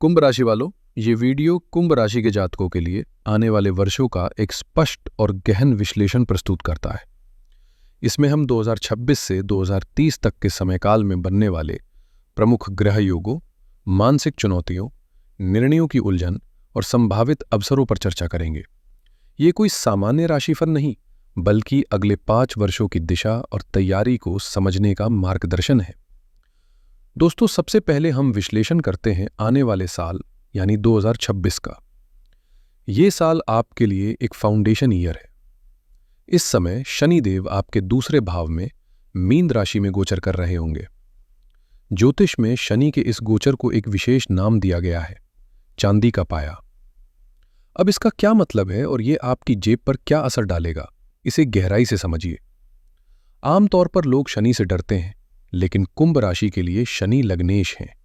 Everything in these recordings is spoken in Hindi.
कुंभ राशि वालों, ये वीडियो कुंभ राशि के जातकों के लिए आने वाले वर्षों का एक स्पष्ट और गहन विश्लेषण प्रस्तुत करता है। इसमें हम 2026 से 2030 तक के समयकाल में बनने वाले प्रमुख ग्रह योगों, मानसिक चुनौतियों, निर्णयों की उलझन और संभावित अवसरों पर चर्चा करेंगे। ये कोई सामान्य राशिफल नहीं, बल्कि अगले 5 वर्षों की दिशा और तैयारी को समझने का मार्गदर्शन है। दोस्तों, सबसे पहले हम विश्लेषण करते हैं आने वाले साल यानी 2026 का। ये साल आपके लिए एक फाउंडेशन ईयर है। इस समय शनिदेव आपके दूसरे भाव में मीन राशि में गोचर कर रहे होंगे। ज्योतिष में शनि के इस गोचर को एक विशेष नाम दिया गया है, चांदी का पाया। अब इसका क्या मतलब है और ये आपकी जेब पर क्या असर डालेगा, इसे गहराई से समझिए। आमतौर पर लोग शनि से डरते हैं, लेकिन कुंभ राशि के लिए शनि लग्नेश हैं।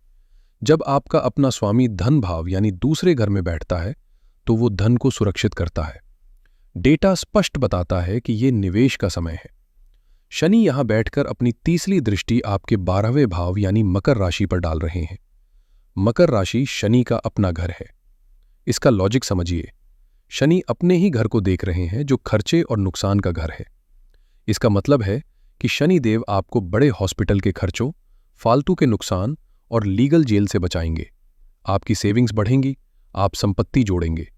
जब आपका अपना स्वामी धन भाव यानी दूसरे घर में बैठता है तो वो धन को सुरक्षित करता है। डेटा स्पष्ट बताता है कि ये निवेश का समय है। शनि यहां बैठकर अपनी तीसरी दृष्टि आपके 12वें भाव यानी मकर राशि पर डाल रहे हैं। मकर राशि शनि का अपना घर है। इसका लॉजिक समझिए। शनि अपने ही घर को देख रहे हैं जो खर्चे और नुकसान का घर है। इसका मतलब है कि शनि देव आपको बड़े हॉस्पिटल के खर्चों, फालतू के नुकसान और लीगल जेल से बचाएंगे। आपकी सेविंग्स बढ़ेंगी, आप संपत्ति जोड़ेंगे।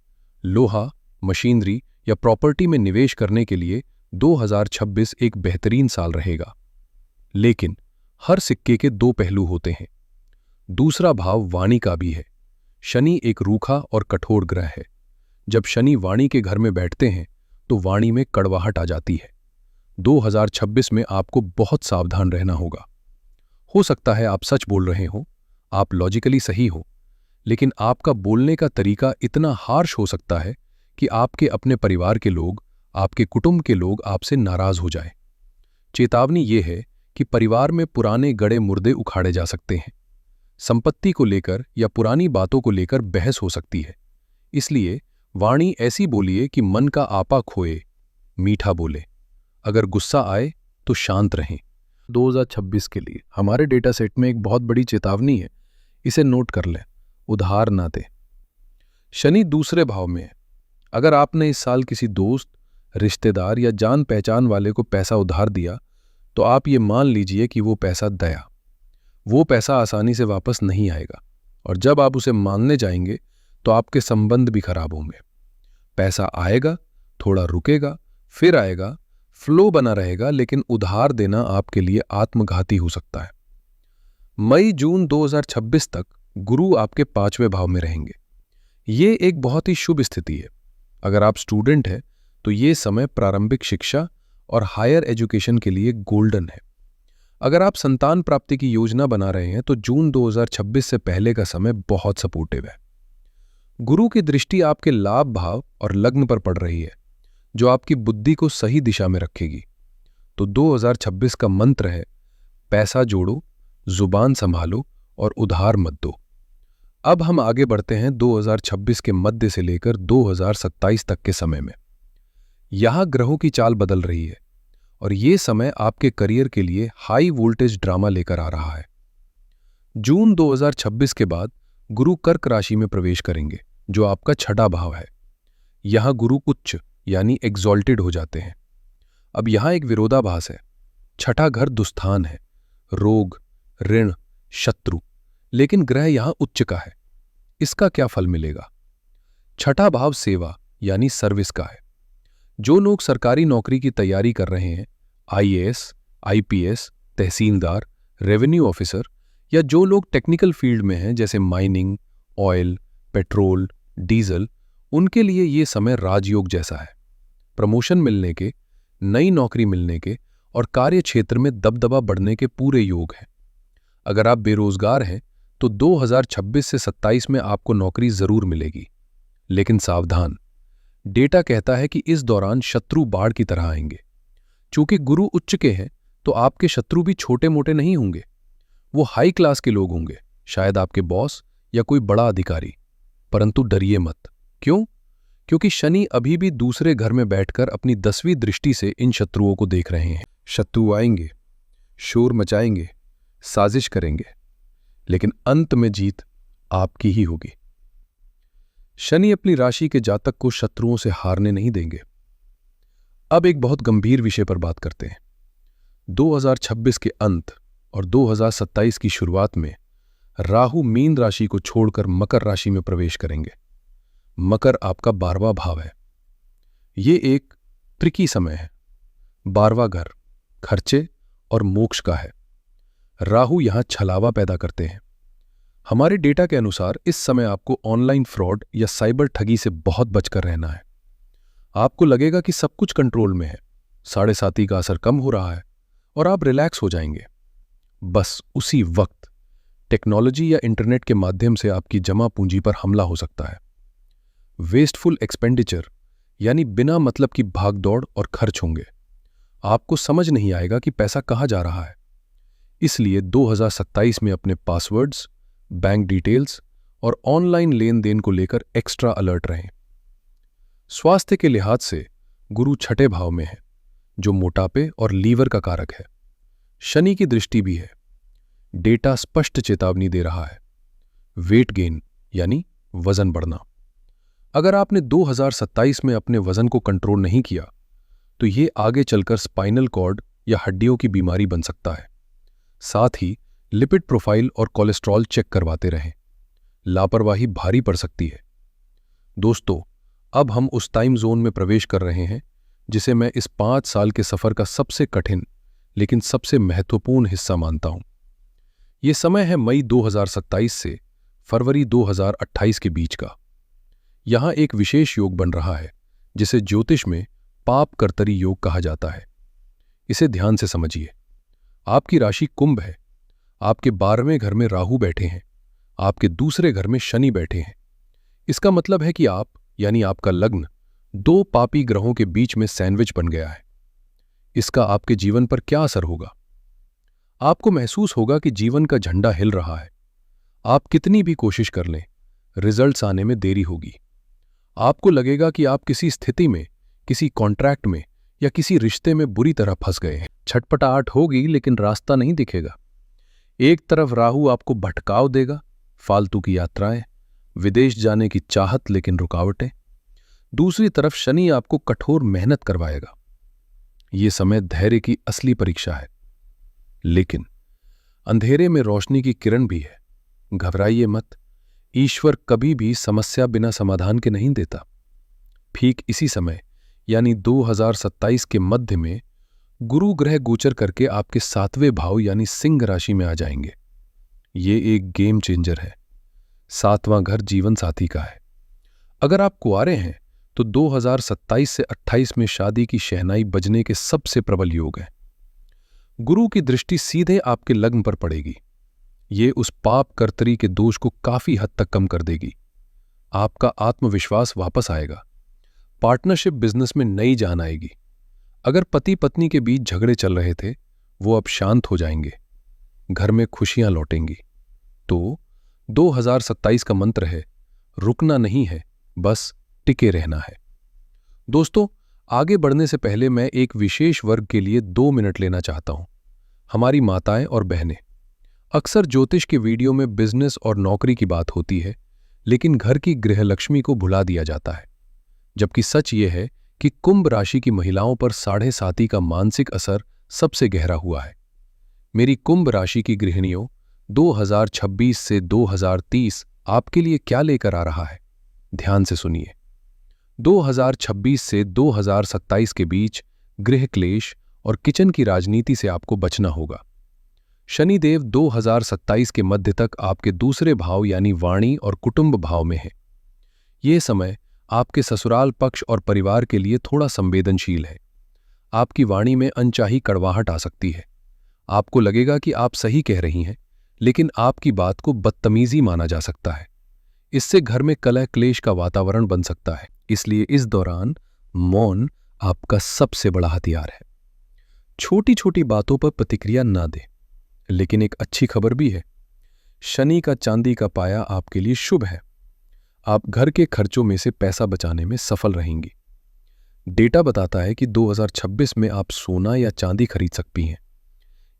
लोहा, मशीनरी या प्रॉपर्टी में निवेश करने के लिए 2026 एक बेहतरीन साल रहेगा। लेकिन हर सिक्के के 2 पहलू होते हैं। दूसरा भाव वाणी का भी है। शनि एक रूखा और कठोर ग्रह है। जब शनि वाणी के घर में बैठते हैं तो वाणी में कड़वाहट आ जाती है। 2026 में आपको बहुत सावधान रहना होगा। हो सकता है आप सच बोल रहे हो, आप लॉजिकली सही हो, लेकिन आपका बोलने का तरीका इतना हार्श हो सकता है कि आपके अपने परिवार के लोग, आपके कुटुंब के लोग आपसे नाराज हो जाएं। चेतावनी ये है कि परिवार में पुराने गड़े मुर्दे उखाड़े जा सकते हैं। संपत्ति को लेकर या पुरानी बातों को लेकर बहस हो सकती है। इसलिए वाणी ऐसी बोलिए कि मन का आपा खोए, मीठा बोले। अगर गुस्सा आए तो शांत रहें। 2026 के लिए हमारे डेटा सेट में एक बहुत बड़ी चेतावनी है, इसे नोट कर लें। उधार ना दें। शनि दूसरे भाव में है। अगर आपने इस साल किसी दोस्त, रिश्तेदार या जान पहचान वाले को पैसा उधार दिया तो आप ये मान लीजिए कि वो पैसा दया। वो पैसा आसानी से वापस नहीं आएगा और जब आप उसे मानने जाएंगे तो आपके संबंध भी खराब होंगे। पैसा आएगा, थोड़ा रुकेगा, फिर आएगा, फ्लो बना रहेगा, लेकिन उधार देना आपके लिए आत्मघाती हो सकता है। मई-जून 2026 तक गुरु आपके 5वें भाव में रहेंगे। ये एक बहुत ही शुभ स्थिति है। अगर आप स्टूडेंट हैं तो ये समय प्रारंभिक शिक्षा और हायर एजुकेशन के लिए गोल्डन है। अगर आप संतान प्राप्ति की योजना बना रहे हैं तो जून 2026 से पहले का समय बहुत सपोर्टिव है। गुरु की दृष्टि आपके लाभ भाव और लग्न पर पड़ रही है, जो आपकी बुद्धि को सही दिशा में रखेगी। तो 2026 का मंत्र है, पैसा जोड़ो, जुबान संभालो और उधार मत दो। अब हम आगे बढ़ते हैं 2026 के मध्य से लेकर 2027 तक के समय में। यहां ग्रहों की चाल बदल रही है और ये समय आपके करियर के लिए हाई वोल्टेज ड्रामा लेकर आ रहा है। जून 2026 के बाद गुरु कर्क राशि में प्रवेश करेंगे, जो आपका 6ठा भाव है। यहां गुरु उच्च यानी एग्जॉल्टेड हो जाते हैं। अब यहां एक विरोधाभास है। 6ठा घर दुस्थान है, रोग, ऋण, शत्रु, लेकिन ग्रह यहां उच्च का है। इसका क्या फल मिलेगा? 6ठा भाव सेवा यानी सर्विस का है। जो लोग सरकारी नौकरी की तैयारी कर रहे हैं, आईएएस, आईपीएस, तहसीलदार, रेवेन्यू ऑफिसर, या जो लोग टेक्निकल फील्ड में हैं जैसे माइनिंग, ऑयल, पेट्रोल, डीजल, उनके लिए ये समय राजयोग जैसा है। प्रमोशन मिलने के, नई नौकरी मिलने के और कार्य क्षेत्र में दबदबा बढ़ने के पूरे योग हैं। अगर आप बेरोजगार हैं तो 2026 से 27 में आपको नौकरी जरूर मिलेगी, लेकिन सावधान। डेटा कहता है कि इस दौरान शत्रु बाढ़ की तरह आएंगे। चूंकि गुरु उच्च के हैं तो आपके शत्रु भी छोटे मोटे नहीं होंगे। वो हाई क्लास के लोग होंगे, शायद आपके बॉस या कोई बड़ा अधिकारी। परंतु डरिए मत। क्यों? क्योंकि शनि अभी भी दूसरे घर में बैठकर अपनी 10वीं दृष्टि से इन शत्रुओं को देख रहे हैं। शत्रु आएंगे, शोर मचाएंगे, साजिश करेंगे, लेकिन अंत में जीत आपकी ही होगी। शनि अपनी राशि के जातक को शत्रुओं से हारने नहीं देंगे। अब एक बहुत गंभीर विषय पर बात करते हैं। 2026 के अंत और 2027 की शुरुआत में राहु मीन राशि को छोड़कर मकर राशि में प्रवेश करेंगे। मकर आपका 12वां भाव है। ये एक ट्रिकी समय है। 12वां घर खर्चे और मोक्ष का है। राहु यहां छलावा पैदा करते हैं। हमारे डेटा के अनुसार इस समय आपको ऑनलाइन फ्रॉड या साइबर ठगी से बहुत बचकर रहना है। आपको लगेगा कि सब कुछ कंट्रोल में है, 7.5 का असर कम हो रहा है और आप रिलैक्स हो जाएंगे। बस उसी वक्त टेक्नोलॉजी या इंटरनेट के माध्यम से आपकी जमा पूंजी पर हमला हो सकता है। वेस्टफुल एक्सपेंडिचर यानी बिना मतलब की भागदौड़ और खर्च होंगे। आपको समझ नहीं आएगा कि पैसा कहां जा रहा है। इसलिए 2027 में अपने पासवर्ड्स, बैंक डिटेल्स और ऑनलाइन लेन देन को लेकर एक्स्ट्रा अलर्ट रहें। स्वास्थ्य के लिहाज से गुरु 6ठे भाव में है, जो मोटापे और लीवर का कारक है। शनि की दृष्टि भी है। डेटा स्पष्ट चेतावनी दे रहा है। वेट गेन यानी वजन बढ़ना। अगर आपने 2027 में अपने वजन को कंट्रोल नहीं किया तो ये आगे चलकर स्पाइनल कॉर्ड या हड्डियों की बीमारी बन सकता है। साथ ही लिपिड प्रोफाइल और कोलेस्ट्रॉल चेक करवाते रहें। लापरवाही भारी पड़ सकती है। दोस्तों, अब हम उस टाइम जोन में प्रवेश कर रहे हैं जिसे मैं इस 5 साल के सफर का सबसे कठिन लेकिन सबसे महत्वपूर्ण हिस्सा मानता हूं। यह समय है मई 2027 से फरवरी 2028 के बीच का। यहां एक विशेष योग बन रहा है जिसे ज्योतिष में पाप कर्तरी योग कहा जाता है। इसे ध्यान से समझिए। आपकी राशि कुंभ है। आपके 12वें घर में राहु बैठे हैं। आपके दूसरे घर में शनि बैठे हैं। इसका मतलब है कि आप यानी आपका लग्न 2 पापी ग्रहों के बीच में सैंडविच बन गया है। इसका आपके जीवन पर क्या असर होगा? आपको महसूस होगा कि जीवन का झंडा हिल रहा है। आप कितनी भी कोशिश कर लें, रिजल्ट्स आने में देरी होगी। आपको लगेगा कि आप किसी स्थिति में, किसी कॉन्ट्रैक्ट में या किसी रिश्ते में बुरी तरह फंस गए हैं। छटपटाहट होगी लेकिन रास्ता नहीं दिखेगा। एक तरफ राहु आपको भटकाव देगा, फालतू की यात्राएं, विदेश जाने की चाहत लेकिन रुकावटें। दूसरी तरफ शनि आपको कठोर मेहनत करवाएगा। ये समय धैर्य की असली परीक्षा है। लेकिन अंधेरे में रोशनी की किरण भी है। घबराइए मत। ईश्वर कभी भी समस्या बिना समाधान के नहीं देता। ठीक इसी समय यानी 2027 के मध्य में गुरु ग्रह गोचर करके आपके 7वें भाव यानी सिंह राशि में आ जाएंगे। ये एक गेम चेंजर है। 7वां घर जीवन साथी का है। अगर आप कुंवारे हैं तो 2027 से 28 में शादी की शहनाई बजने के सबसे प्रबल योग हैं। गुरु की दृष्टि सीधे आपके लग्न पर पड़ेगी। ये उस पाप कर्तरी के दोष को काफी हद तक कम कर देगी। आपका आत्मविश्वास वापस आएगा। पार्टनरशिप बिजनेस में नई जान आएगी। अगर पति पत्नी के बीच झगड़े चल रहे थे, वो अब शांत हो जाएंगे। घर में खुशियां लौटेंगी। तो 2027 का मंत्र है, रुकना नहीं है, बस टिके रहना है। दोस्तों, आगे बढ़ने से पहले मैं एक विशेष वर्ग के लिए 2 मिनट लेना चाहता हूं। हमारी माताएं और बहनें। अक्सर ज्योतिष के वीडियो में बिजनेस और नौकरी की बात होती है, लेकिन घर की गृहलक्ष्मी को भुला दिया जाता है। जबकि सच ये है कि कुंभ राशि की महिलाओं पर 7.5 का मानसिक असर सबसे गहरा हुआ है। मेरी कुंभ राशि की गृहिणियों, 2026 से 2030 आपके लिए क्या लेकर आ रहा है? ध्यान से सुनिए। 2026 से 2027 के बीच गृह क्लेश और किचन की राजनीति से आपको बचना होगा। शनिदेव 2027 के मध्य तक आपके दूसरे भाव यानी वाणी और कुटुंब भाव में है। यह समय आपके ससुराल पक्ष और परिवार के लिए थोड़ा संवेदनशील है। आपकी वाणी में अनचाही कड़वाहट आ सकती है। आपको लगेगा कि आप सही कह रही हैं, लेकिन आपकी बात को बदतमीजी माना जा सकता है। इससे घर में कलह क्लेश का वातावरण बन सकता है। इसलिए इस दौरान मौन आपका सबसे बड़ा हथियार है। छोटी छोटी बातों पर प्रतिक्रिया ना दें। लेकिन एक अच्छी खबर भी है। शनि का चांदी का पाया आपके लिए शुभ है। आप घर के खर्चों में से पैसा बचाने में सफल रहेंगी। डेटा बताता है कि 2026 में आप सोना या चांदी खरीद सकती हैं।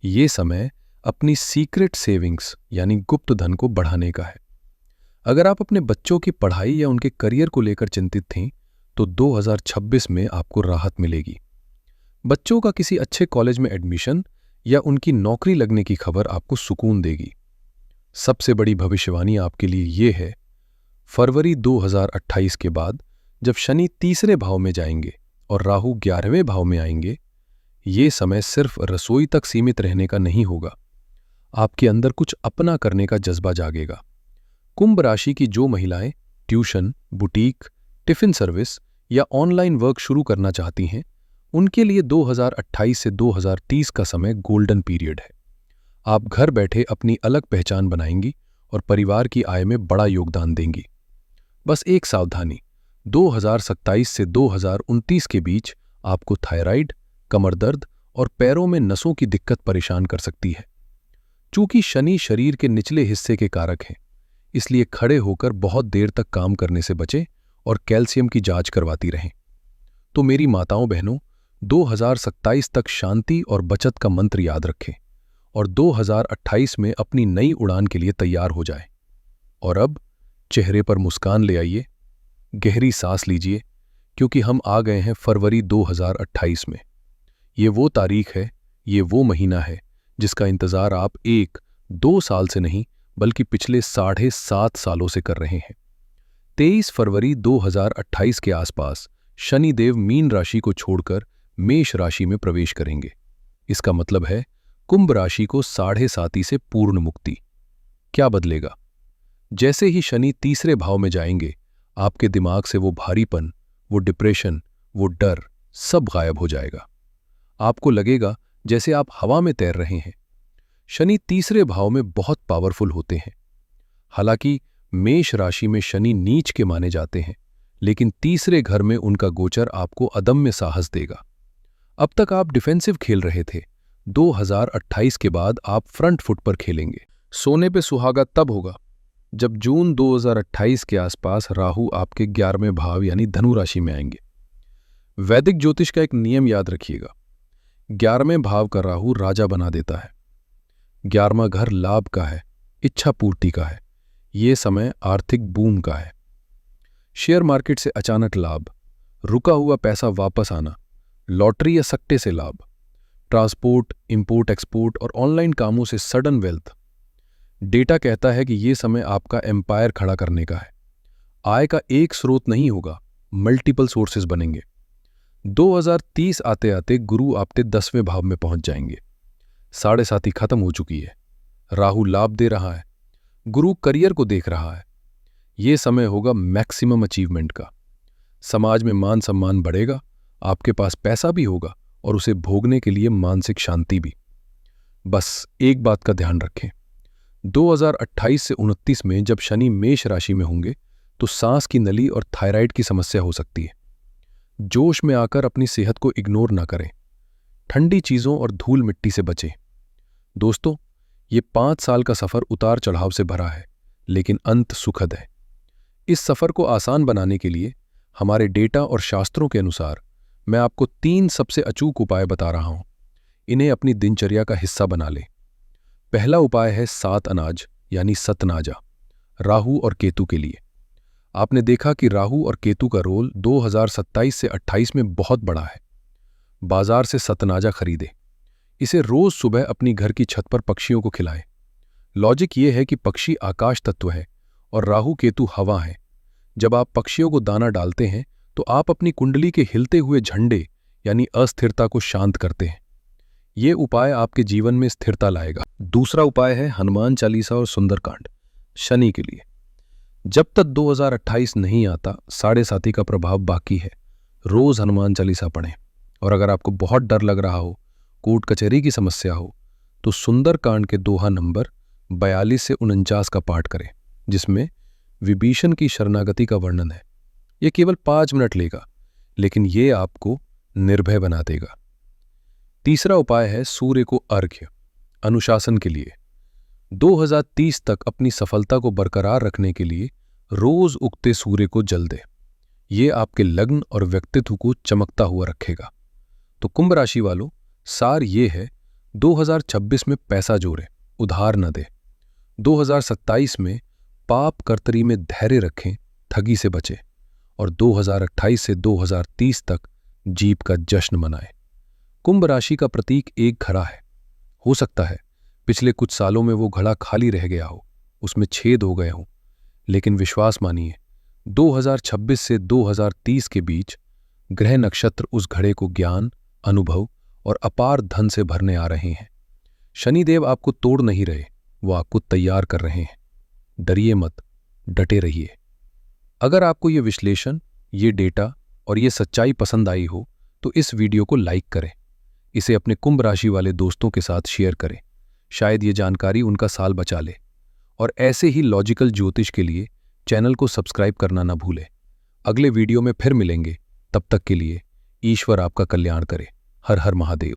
ये समय अपनी सीक्रेट सेविंग्स यानी गुप्त धन को बढ़ाने का है। अगर आप अपने बच्चों की पढ़ाई या उनके करियर को लेकर चिंतित थीं, तो 2026 में आपको राहत मिलेगी। बच्चों का किसी अच्छे कॉलेज में एडमिशन या उनकी नौकरी लगने की खबर आपको सुकून देगी। सबसे बड़ी भविष्यवाणी आपके लिए ये है, फरवरी 2028 के बाद जब शनि तीसरे भाव में जाएंगे और राहु 11वें भाव में आएंगे, ये समय सिर्फ रसोई तक सीमित रहने का नहीं होगा। आपके अंदर कुछ अपना करने का जज्बा जागेगा। कुंभ राशि की जो महिलाएं ट्यूशन, बुटीक, टिफिन सर्विस या ऑनलाइन वर्क शुरू करना चाहती हैं, उनके लिए 2028 से 2030 का समय गोल्डन पीरियड है। आप घर बैठे अपनी अलग पहचान बनाएंगी और परिवार की आय में बड़ा योगदान देंगी। बस एक सावधानी, 2027 से 2029 के बीच आपको थायराइड, कमर दर्द और पैरों में नसों की दिक्कत परेशान कर सकती है। चूंकि शनि शरीर के निचले हिस्से के कारक हैं, इसलिए खड़े होकर बहुत देर तक काम करने से बचें और कैल्शियम की जांच करवाती रहें। तो मेरी माताओं बहनों, 2027 तक शांति और बचत का मंत्र याद रखें और 2028 में अपनी नई उड़ान के लिए तैयार हो जाएं। और अब चेहरे पर मुस्कान ले आइए, गहरी सांस लीजिए, क्योंकि हम आ गए हैं फरवरी 2028 में। ये वो तारीख है, ये वो महीना है जिसका इंतजार आप 1-2 साल से नहीं बल्कि पिछले 7.5 सालों से कर रहे हैं। 23 फरवरी 2028 के आसपास शनिदेव मीन राशि को छोड़कर मेष राशि में प्रवेश करेंगे। इसका मतलब है कुंभ राशि को 7.5 से पूर्ण मुक्ति। क्या बदलेगा? जैसे ही शनि तीसरे भाव में जाएंगे, आपके दिमाग से वो भारीपन, वो डिप्रेशन, वो डर सब गायब हो जाएगा। आपको लगेगा जैसे आप हवा में तैर रहे हैं। शनि तीसरे भाव में बहुत पावरफुल होते हैं। हालांकि मेष राशि में शनि नीच के माने जाते हैं, लेकिन तीसरे घर में उनका गोचर आपको अदम्य साहस देगा। अब तक आप डिफेंसिव खेल रहे थे, 2028 के बाद आप फ्रंट फुट पर खेलेंगे। सोने पे सुहागा तब होगा जब जून 2028 के आसपास राहु आपके 11वें भाव यानी धनु राशि में आएंगे। वैदिक ज्योतिष का एक नियम याद रखिएगा, 11वें भाव का राहु राजा बना देता है। 11वां घर लाभ का है, इच्छा पूर्ति का है। ये समय आर्थिक बूम का है। शेयर मार्केट से अचानक लाभ, रुका हुआ पैसा वापस आना, लॉटरी या सट्टे से लाभ, ट्रांसपोर्ट, इंपोर्ट एक्सपोर्ट और ऑनलाइन कामों से सडन वेल्थ। डेटा कहता है कि ये समय आपका एम्पायर खड़ा करने का है। आय का एक स्रोत नहीं होगा, मल्टीपल सोर्सेज बनेंगे। 2030 आते आते गुरु आपके 10वें भाव में पहुंच जाएंगे। 7.5 खत्म हो चुकी है। राहु लाभ दे रहा है, गुरु करियर को देख रहा है। ये समय होगा मैक्सिमम अचीवमेंट का। समाज में मान सम्मान बढ़ेगा, आपके पास पैसा भी होगा और उसे भोगने के लिए मानसिक शांति भी। बस एक बात का ध्यान रखें, 2028 से 29 में जब शनि मेष राशि में होंगे तो सांस की नली और थायराइड की समस्या हो सकती है। जोश में आकर अपनी सेहत को इग्नोर ना करें। ठंडी चीजों और धूल मिट्टी से बचें। दोस्तों, ये 5 साल का सफर उतार चढ़ाव से भरा है, लेकिन अंत सुखद है। इस सफर को आसान बनाने के लिए हमारे डेटा और शास्त्रों के अनुसार मैं आपको 3 सबसे अचूक उपाय बता रहा हूं। इन्हें अपनी दिनचर्या का हिस्सा बना लें। पहला उपाय है 7 अनाज यानी सतनाजा, राहु और केतु के लिए। आपने देखा कि राहु और केतु का रोल 2027 से 28 में बहुत बड़ा है। बाजार से सतनाजा खरीदें। इसे रोज सुबह अपनी घर की छत पर पक्षियों को खिलाएं। लॉजिक ये है कि पक्षी आकाश तत्व है और राहु केतु हवा है। जब आप पक्षियों को दाना डालते हैं तो आप अपनी कुंडली के हिलते हुए झंडे यानी अस्थिरता को शांत करते हैं। ये उपाय आपके जीवन में स्थिरता लाएगा। दूसरा उपाय है हनुमान चालीसा और सुंदरकांड, शनि के लिए। जब तक 2028 नहीं आता, 7.5 का प्रभाव बाकी है। रोज हनुमान चालीसा पढ़ें। और अगर आपको बहुत डर लग रहा हो, कोर्ट कचहरी की समस्या हो, तो सुंदरकांड के दोहा नंबर 42 से 49 का पाठ करें, जिसमें विभीषण की शरणागति का वर्णन है। यह केवल 5 मिनट लेगा, लेकिन ये आपको निर्भय बना देगा। तीसरा उपाय है सूर्य को अर्घ्य, अनुशासन के लिए। 2030 तक अपनी सफलता को बरकरार रखने के लिए रोज उगते सूर्य को जल दें। ये आपके लग्न और व्यक्तित्व को चमकता हुआ रखेगा। तो कुंभ राशि वालों, सार ये है, 2026 में पैसा जोड़ें, उधार न दें। 2027 में पाप कर्तरी में धैर्य रखें, ठगी से बचें और 2028 से 2030 तक जीप का जश्न मनाएं। कुंभ राशि का प्रतीक एक घड़ा है। हो सकता है पिछले कुछ सालों में वो घड़ा खाली रह गया हो, उसमें छेद हो गए हों, लेकिन विश्वास मानिए 2026 से 2030 के बीच ग्रह नक्षत्र उस घड़े को ज्ञान, अनुभव और अपार धन से भरने आ रहे हैं। शनिदेव आपको तोड़ नहीं रहे, वो आपको तैयार कर रहे हैं। डरिए मत, डटे रहिए। अगर आपको ये विश्लेषण, ये डेटा और ये सच्चाई पसंद आई हो तो इस वीडियो को लाइक करें, इसे अपने कुंभ राशि वाले दोस्तों के साथ शेयर करें। शायद ये जानकारी उनका साल बचा ले। और ऐसे ही लॉजिकल ज्योतिष के लिए चैनल को सब्सक्राइब करना ना भूलें। अगले वीडियो में फिर मिलेंगे, तब तक के लिए ईश्वर आपका कल्याण करे। हर हर महादेव।